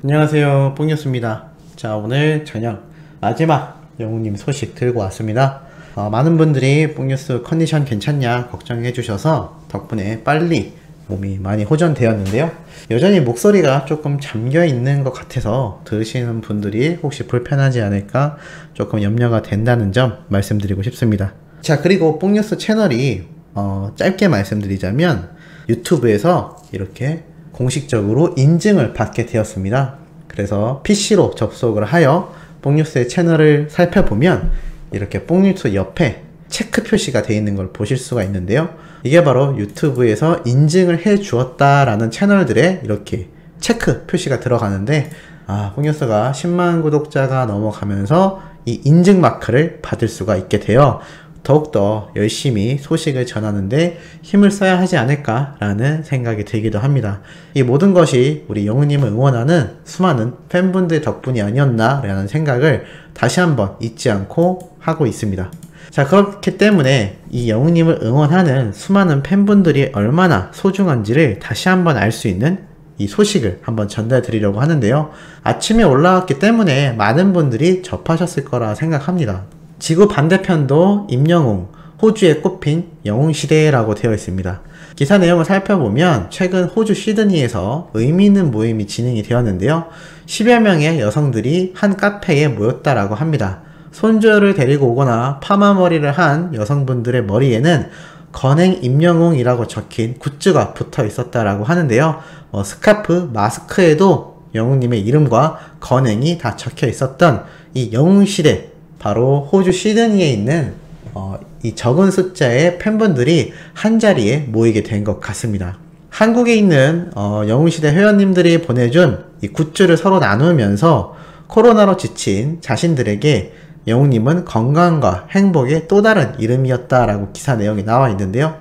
안녕하세요, 뽕뉴스입니다. 자, 오늘 저녁 마지막 영웅님 소식 들고 왔습니다. 많은 분들이 뽕뉴스 컨디션 괜찮냐 걱정해 주셔서 덕분에 빨리 몸이 많이 호전되었는데요. 여전히 목소리가 조금 잠겨 있는 것 같아서 들으시는 분들이 혹시 불편하지 않을까 조금 염려가 된다는 점 말씀드리고 싶습니다. 자, 그리고 뽕뉴스 채널이 짧게 말씀드리자면 유튜브에서 이렇게 공식적으로 인증을 받게 되었습니다. 그래서 PC로 접속을 하여 뽕뉴스의 채널을 살펴보면 이렇게 뽕뉴스 옆에 체크 표시가 되어 있는 걸 보실 수가 있는데요. 이게 바로 유튜브에서 인증을 해 주었다라는 채널들에 이렇게 체크 표시가 들어가는데, 뽕뉴스가 10만 구독자가 넘어가면서 이 인증 마크를 받을 수가 있게 되어 더욱더 열심히 소식을 전하는데 힘을 써야 하지 않을까라는 생각이 들기도 합니다. 이 모든 것이 우리 영웅님을 응원하는 수많은 팬분들 덕분이 아니었나라는 생각을 다시 한번 잊지 않고 하고 있습니다. 자, 그렇기 때문에 이 영웅님을 응원하는 수많은 팬분들이 얼마나 소중한지를 다시 한번 알 수 있는 이 소식을 한번 전달 드리려고 하는데요. 아침에 올라왔기 때문에 많은 분들이 접하셨을 거라 생각합니다. 지구 반대편도 임영웅, 호주에 꼽힌 영웅시대라고 되어 있습니다. 기사 내용을 살펴보면 최근 호주 시드니에서 의미 있는 모임이 진행이 되었는데요. 10여 명의 여성들이 한 카페에 모였다라고 합니다. 손주를 데리고 오거나 파마머리를 한 여성분들의 머리에는 건행 임영웅이라고 적힌 굿즈가 붙어 있었다라고 하는데요. 스카프, 마스크에도 영웅님의 이름과 건행이 다 적혀 있었던 이 영웅시대, 바로 호주 시드니에 있는 이 적은 숫자의 팬분들이 한자리에 모이게 된 것 같습니다. 한국에 있는 영웅시대 회원님들이 보내준 이 굿즈를 서로 나누면서 코로나로 지친 자신들에게 영웅님은 건강과 행복의 또 다른 이름이었다라고 기사 내용이 나와 있는데요.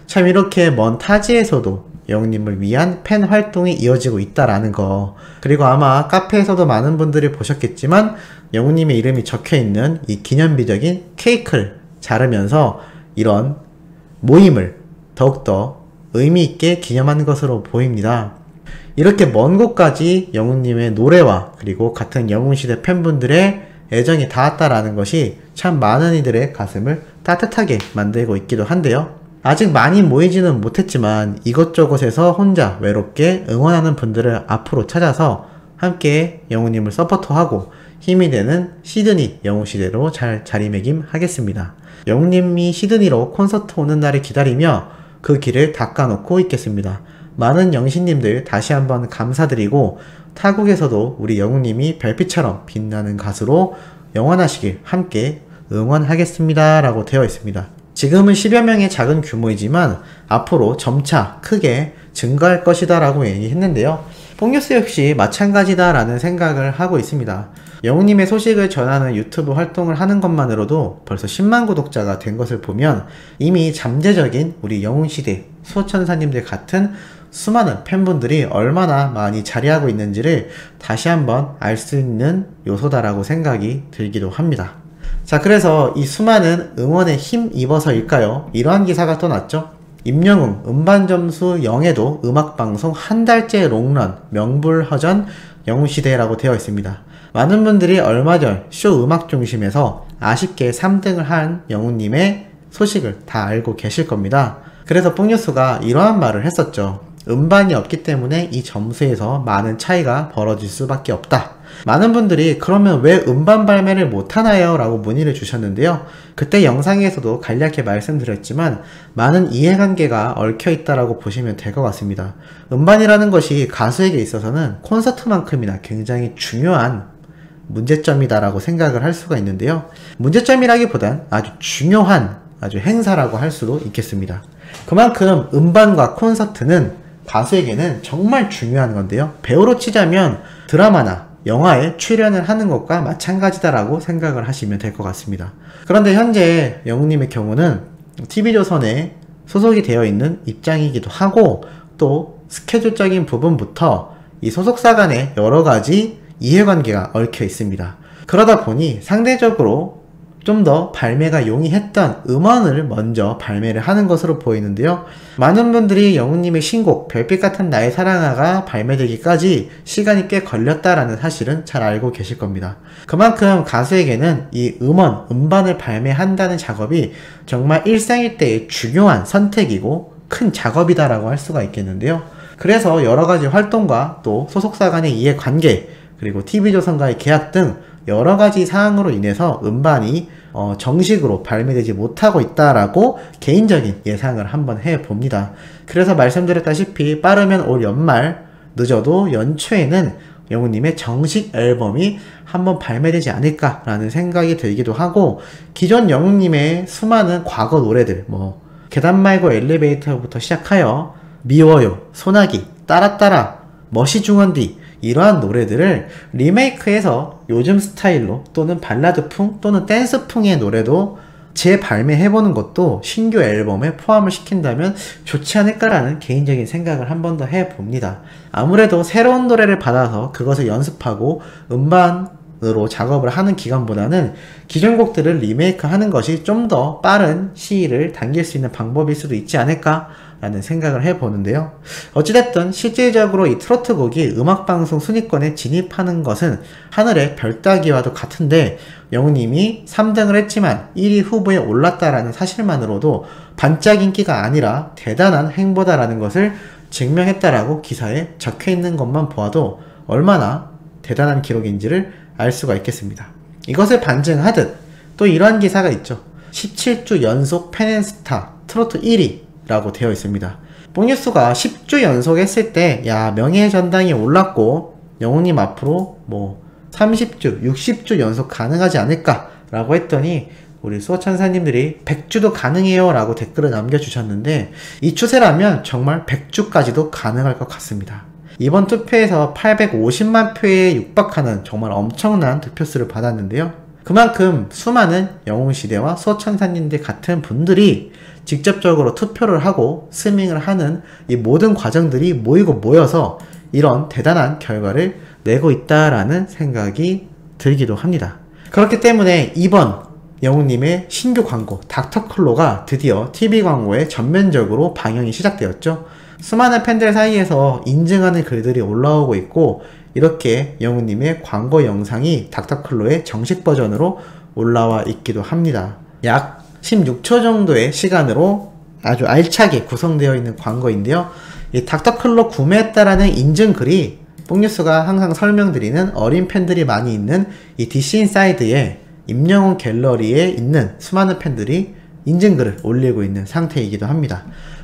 참 이렇게 먼 타지에서도 영웅님을 위한 팬 활동이 이어지고 있다라는 거, 그리고 아마 카페에서도 많은 분들이 보셨겠지만 영웅님의 이름이 적혀있는 이 기념비적인 케이크를 자르면서 이런 모임을 더욱더 의미있게 기념한 것으로 보입니다. 이렇게 먼 곳까지 영웅님의 노래와 그리고 같은 영웅시대 팬분들의 애정이 닿았다라는 것이 참 많은 이들의 가슴을 따뜻하게 만들고 있기도 한데요. 아직 많이 모이지는 못했지만 이곳저곳에서 혼자 외롭게 응원하는 분들을 앞으로 찾아서 함께 영웅님을 서포터하고 힘이 되는 시드니 영웅시대로 잘 자리매김하겠습니다. 영웅님이 시드니로 콘서트 오는 날을 기다리며 그 길을 닦아놓고 있겠습니다. 많은 영신님들 다시 한번 감사드리고 타국에서도 우리 영웅님이 별빛처럼 빛나는 가수로 영원하시길 함께 응원하겠습니다 라고 되어 있습니다. 지금은 10여 명의 작은 규모이지만 앞으로 점차 크게 증가할 것이다 라고 얘기했는데요. 뽕뉴스 역시 마찬가지다 라는 생각을 하고 있습니다. 영웅님의 소식을 전하는 유튜브 활동을 하는 것만으로도 벌써 10만 구독자가 된 것을 보면 이미 잠재적인 우리 영웅시대 수호천사님들 같은 수많은 팬분들이 얼마나 많이 자리하고 있는지를 다시 한번 알 수 있는 요소다라고 생각이 들기도 합니다. 자, 그래서 이 수많은 응원에 힘입어서일까요? 이러한 기사가 또 났죠. 임영웅 음반점수 0에도 음악방송 한 달째 롱런 명불허전 영웅시대라고 되어 있습니다. 많은 분들이 얼마 전 쇼 음악중심에서 아쉽게 3등을 한 영웅님의 소식을 다 알고 계실 겁니다. 그래서 뽕뉴스가 이러한 말을 했었죠. 음반이 없기 때문에 이 점수에서 많은 차이가 벌어질 수밖에 없다. 많은 분들이 그러면 왜 음반 발매를 못하나요? 라고 문의를 주셨는데요. 그때 영상에서도 간략히 말씀드렸지만 많은 이해관계가 얽혀있다라고 보시면 될 것 같습니다. 음반이라는 것이 가수에게 있어서는 콘서트만큼이나 굉장히 중요한 문제점이다라고 생각을 할 수가 있는데요. 문제점이라기보단 아주 중요한 아주 행사라고 할 수도 있겠습니다. 그만큼 음반과 콘서트는 가수에게는 정말 중요한 건데요. 배우로 치자면 드라마나 영화에 출연을 하는 것과 마찬가지다라고 생각을 하시면 될 것 같습니다. 그런데 현재 영웅님의 경우는 TV조선에 소속이 되어 있는 입장이기도 하고 또 스케줄적인 부분부터 이 소속사 간에 여러가지 이해관계가 얽혀 있습니다. 그러다 보니 상대적으로 좀 더 발매가 용이했던 음원을 먼저 발매를 하는 것으로 보이는데요. 많은 분들이 영웅님의 신곡 별빛 같은 나의 사랑아가 발매되기까지 시간이 꽤 걸렸다라는 사실은 잘 알고 계실 겁니다. 그만큼 가수에게는 이 음반을 발매한다는 작업이 정말 일생일대의 중요한 선택이고 큰 작업이다라고 할 수가 있겠는데요. 그래서 여러가지 활동과 또 소속사 간의 이해관계, 그리고 TV조선과의 계약 등 여러가지 사항으로 인해서 음반이 정식으로 발매되지 못하고 있다라고 개인적인 예상을 한번 해봅니다. 그래서 말씀드렸다시피 빠르면 올 연말, 늦어도 연초에는 영웅님의 정식 앨범이 한번 발매되지 않을까라는 생각이 들기도 하고, 기존 영웅님의 수많은 과거 노래들, 계단 말고 엘리베이터부터 시작하여 미워요, 소나기, 따라따라, 멋이 중원디, 이러한 노래들을 리메이크해서 요즘 스타일로 또는 발라드풍 또는 댄스풍의 노래도 재발매해보는 것도 신규 앨범에 포함을 시킨다면 좋지 않을까라는 개인적인 생각을 한 번 더 해봅니다. 아무래도 새로운 노래를 받아서 그것을 연습하고 음반으로 작업을 하는 기간보다는 기존 곡들을 리메이크 하는 것이 좀 더 빠른 시일을 당길 수 있는 방법일 수도 있지 않을까 라는 생각을 해보는데요. 어찌됐든 실질적으로 이 트로트 곡이 음악방송 순위권에 진입하는 것은 하늘의 별 따기와도 같은데, 영웅님이 3등을 했지만 1위 후보에 올랐다라는 사실만으로도 반짝 인기가 아니라 대단한 행보다라는 것을 증명했다라고 기사에 적혀있는 것만 보아도 얼마나 대단한 기록인지를 알 수가 있겠습니다. 이것을 반증하듯 또 이러한 기사가 있죠. 17주 연속 팬앤스타 트로트 1위 라고 되어 있습니다. 뽕뉴스가 10주 연속 했을 때 명예의 전당에 올랐고 영웅님 앞으로 30주, 60주 연속 가능하지 않을까 라고 했더니 우리 수호천사님들이 100주도 가능해요 라고 댓글을 남겨주셨는데, 이 추세라면 정말 100주까지도 가능할 것 같습니다. 이번 투표에서 850만 표에 육박하는 정말 엄청난 득표수를 받았는데요. 그만큼 수많은 영웅시대와 수호천사님들 같은 분들이 직접적으로 투표를 하고 스밍을 하는 이 모든 과정들이 모이고 모여서 이런 대단한 결과를 내고 있다라는 생각이 들기도 합니다. 그렇기 때문에 이번 영웅님의 신규 광고 닥터클로가 드디어 TV 광고에 전면적으로 방영이 시작되었죠. 수많은 팬들 사이에서 인증하는 글들이 올라오고 있고, 이렇게 영웅님의 광고 영상이 닥터클로의 정식 버전으로 올라와 있기도 합니다. 약 16초 정도의 시간으로 아주 알차게 구성되어 있는 광고인데요. 이 닥터클로 구매했다라는 인증글이 뽕뉴스가 항상 설명드리는 어린 팬들이 많이 있는 이 DC 인사이드에 임영웅 갤러리에 있는 수많은 팬들이 인증글을 올리고 있는 상태이기도 합니다.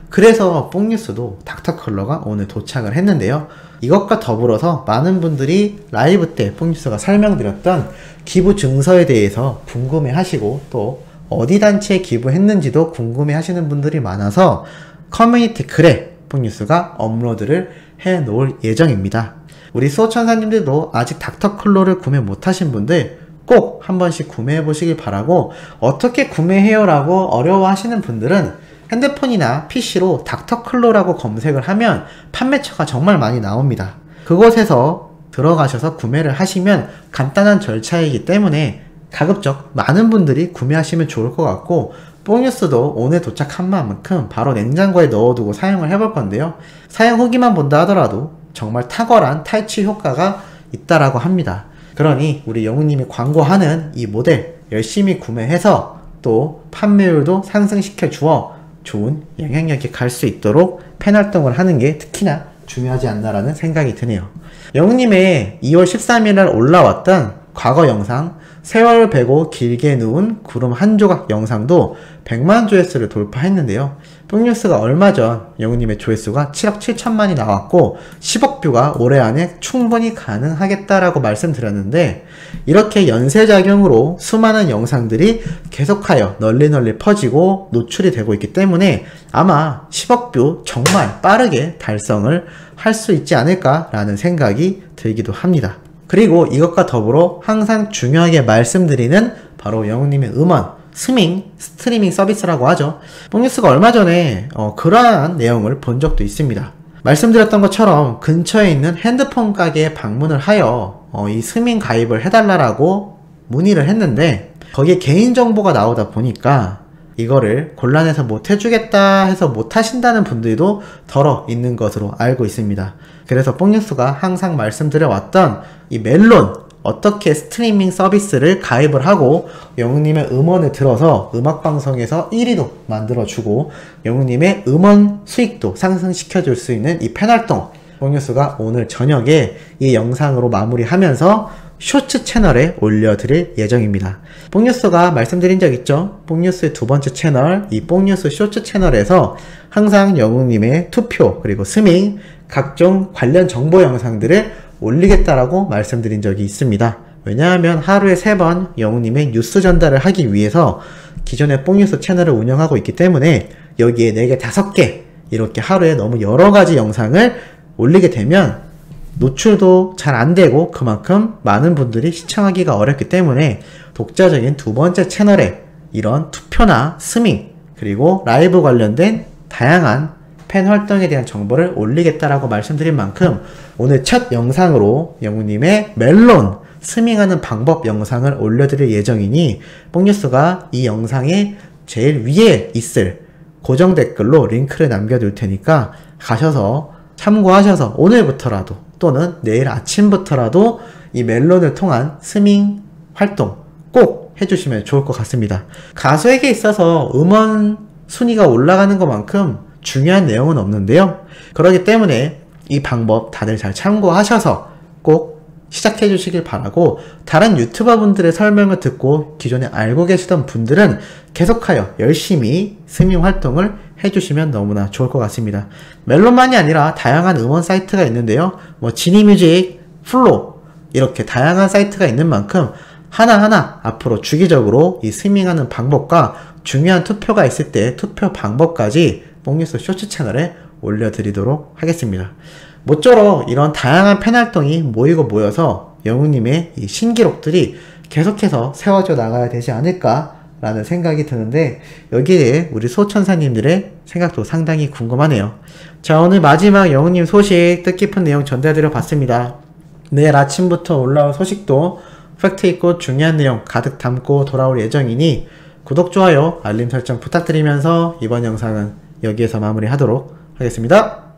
그래서 뽕뉴스도 닥터컬러가 오늘 도착을 했는데요. 이것과 더불어서 많은 분들이 라이브 때 뽕뉴스가 설명드렸던 기부 증서에 대해서 궁금해 하시고, 또 어디 단체에 기부했는지도 궁금해 하시는 분들이 많아서 커뮤니티 글에 뽕뉴스가 업로드를 해 놓을 예정입니다. 우리 수호천사님들도 아직 닥터클로를 구매 못하신 분들 꼭 한 번씩 구매해 보시길 바라고, 어떻게 구매해요 라고 어려워하시는 분들은 핸드폰이나 PC로 닥터클로라고 검색을 하면 판매처가 정말 많이 나옵니다. 그곳에서 들어가셔서 구매를 하시면 간단한 절차이기 때문에 가급적 많은 분들이 구매하시면 좋을 것 같고, 뽕뉴스도 오늘 도착한 만큼 바로 냉장고에 넣어두고 사용을 해볼 건데요. 사용 후기만 본다 하더라도 정말 탁월한 탈취 효과가 있다라고 합니다. 그러니 우리 영웅님이 광고하는 이 모델 열심히 구매해서 또 판매율도 상승시켜 주어 좋은 영향력이 갈 수 있도록 팬활동을 하는 게 특히나 중요하지 않나라는 생각이 드네요. 영웅님의 2월 13일날 올라왔던 과거 영상 세월 베고 길게 누운 구름 한 조각 영상도 100만 조회수를 돌파했는데요. 뽕뉴스가 얼마 전 영웅님의 조회수가 7억 7천만이 나왔고 10억 뷰가 올해 안에 충분히 가능하겠다라고 말씀드렸는데, 이렇게 연쇄작용으로 수많은 영상들이 계속하여 널리 퍼지고 노출이 되고 있기 때문에 아마 10억 뷰 정말 빠르게 달성을 할 수 있지 않을까라는 생각이 들기도 합니다. 그리고 이것과 더불어 항상 중요하게 말씀드리는 바로 영웅님의 음원 스트리밍 서비스라고 하죠. 뽕뉴스가 얼마 전에 그러한 내용을 본 적도 있습니다. 말씀드렸던 것처럼 근처에 있는 핸드폰 가게에 방문을 하여 이 스밍 가입을 해달라고 문의를 했는데, 거기에 개인정보가 나오다 보니까 이거를 곤란해서 못 해주겠다 해서 못 하신다는 분들도 덜어 있는 것으로 알고 있습니다. 그래서 뽕뉴스가 항상 말씀드려왔던 이 멜론, 어떻게 스트리밍 서비스를 가입을 하고 영웅님의 음원을 들어서 음악방송에서 1위도 만들어주고 영웅님의 음원 수익도 상승시켜줄 수 있는 이 팬활동, 뽕뉴스가 오늘 저녁에 이 영상으로 마무리하면서 쇼츠 채널에 올려드릴 예정입니다. 뽕뉴스가 말씀드린 적 있죠? 뽕뉴스의 두 번째 채널, 이 뽕뉴스 쇼츠 채널에서 항상 영웅님의 투표 그리고 스밍, 각종 관련 정보 영상들을 올리겠다라고 말씀드린 적이 있습니다. 왜냐하면 하루에 3번 영웅님의 뉴스 전달을 하기 위해서 기존의 뽕뉴스 채널을 운영하고 있기 때문에 여기에 4개, 5개 이렇게 하루에 너무 여러가지 영상을 올리게 되면 노출도 잘 안되고 그만큼 많은 분들이 시청하기가 어렵기 때문에 독자적인 두 번째 채널에 이런 투표나 스밍 그리고 라이브 관련된 다양한 팬 활동에 대한 정보를 올리겠다라고 말씀드린 만큼 오늘 첫 영상으로 영웅님의 멜론 스밍하는 방법 영상을 올려드릴 예정이니 뽕뉴스가 이 영상의 제일 위에 있을 고정 댓글로 링크를 남겨둘 테니까 가셔서 참고하셔서 오늘부터라도 또는 내일 아침부터라도 이 멜론을 통한 스밍 활동 꼭 해주시면 좋을 것 같습니다. 가수에게 있어서 음원 순위가 올라가는 것만큼 중요한 내용은 없는데요. 그렇기 때문에 이 방법 다들 잘 참고하셔서 꼭 시작해 주시길 바라고, 다른 유튜버 분들의 설명을 듣고 기존에 알고 계시던 분들은 계속하여 열심히 스밍 활동을 해주시면 너무나 좋을 것 같습니다. 멜론만이 아니라 다양한 음원 사이트가 있는데요. 뭐 지니뮤직, 플로 이렇게 다양한 사이트가 있는 만큼 하나하나 앞으로 주기적으로 이 스밍하는 방법과 중요한 투표가 있을 때 투표 방법까지 뽕뉴스 쇼츠 채널에 올려드리도록 하겠습니다. 모쪼록 이런 다양한 팬활동이 모여서 영웅님의 이 신기록들이 계속해서 세워져 나가야 되지 않을까라는 생각이 드는데, 여기에 우리 소천사님들의 생각도 상당히 궁금하네요. 자, 오늘 마지막 영웅님 소식 뜻깊은 내용 전달드려 봤습니다. 내일 아침부터 올라올 소식도 팩트있고 중요한 내용 가득 담고 돌아올 예정이니 구독, 좋아요, 알림 설정 부탁드리면서 이번 영상은 여기에서 마무리하도록 하겠습니다.